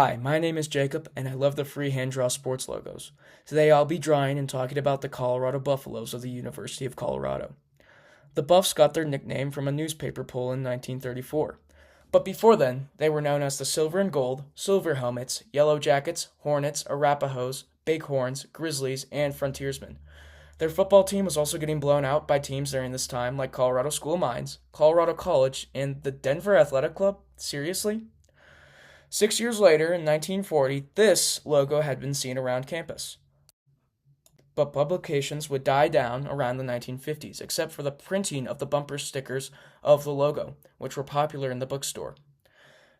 Hi, my name is Jacob, and I love the free hand draw sports logos. Today I'll be drawing and talking about the Colorado Buffaloes of the University of Colorado. The Buffs got their nickname from a newspaper poll in 1934. But before then, they were known as the Silver and Gold, Silver Helmets, Yellow Jackets, Hornets, Arapahoes, Bighorns, Grizzlies, and Frontiersmen. Their football team was also getting blown out by teams during this time like Colorado School of Mines, Colorado College, and the Denver Athletic Club. Seriously? 6 years later, in 1940, this logo had been seen around campus. But publications would die down around the 1950s, except for the printing of the bumper stickers of the logo, which were popular in the bookstore.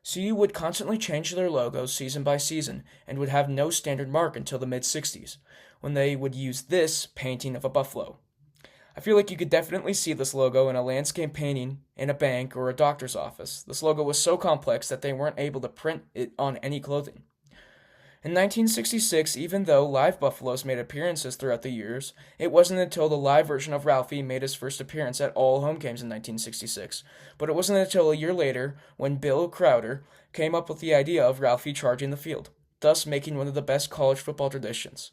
CU would constantly change their logos season by season and would have no standard mark until the mid 60s, when they would use this painting of a buffalo. I feel like you could definitely see this logo in a landscape painting in a bank or a doctor's office. This logo was so complex that they weren't able to print it on any clothing. In 1966, even though live buffaloes made appearances throughout the years, it wasn't until the live version of Ralphie made his first appearance at all home games in 1966. But it wasn't until a year later when Bill Crowder came up with the idea of Ralphie charging the field, thus making one of the best college football traditions.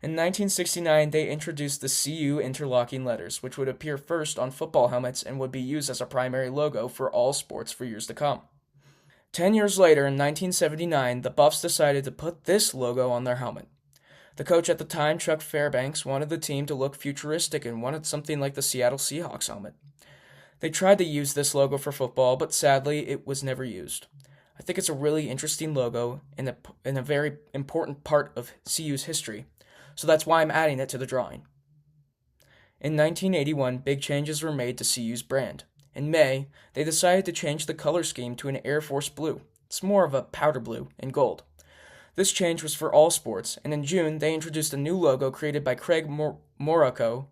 In 1969, they introduced the CU interlocking letters, which would appear first on football helmets and would be used as a primary logo for all sports for years to come. 10 years later, in 1979, the Buffs decided to put this logo on their helmet. The coach at the time, Chuck Fairbanks, wanted the team to look futuristic and wanted something like the Seattle Seahawks helmet. They tried to use this logo for football, but sadly, it was never used. I think it's a really interesting logo and a very important part of CU's history, so that's why I'm adding it to the drawing. In 1981, big changes were made to CU's brand. In May, they decided to change the color scheme to an Air Force blue. It's more of a powder blue and gold. This change was for all sports, and in June, they introduced a new logo created by Craig Morocco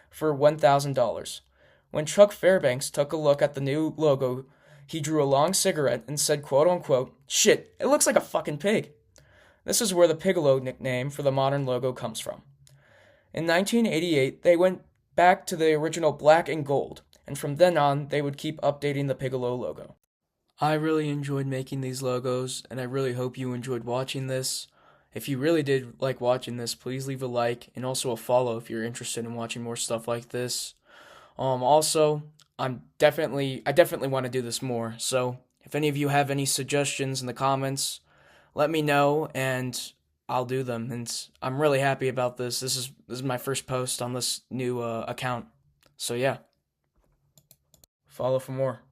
for $1,000. When Chuck Fairbanks took a look at the new logo, he drew a long cigarette and said, quote unquote, "Shit, it looks like a fucking pig." This is where the Piccolo nickname for the modern logo comes from. In 1988, they went back to the original black and gold, and from then on, they would keep updating the Piccolo logo. I really enjoyed making these logos, and I really hope you enjoyed watching this. If you really did like watching this, please leave a like and also a follow if you're interested in watching more stuff like this. Also, I definitely want to do this more. So, if any of you have any suggestions in the comments, let me know and I'll do them. And I'm really happy about this. This is my first post on this new account. So yeah, follow for more.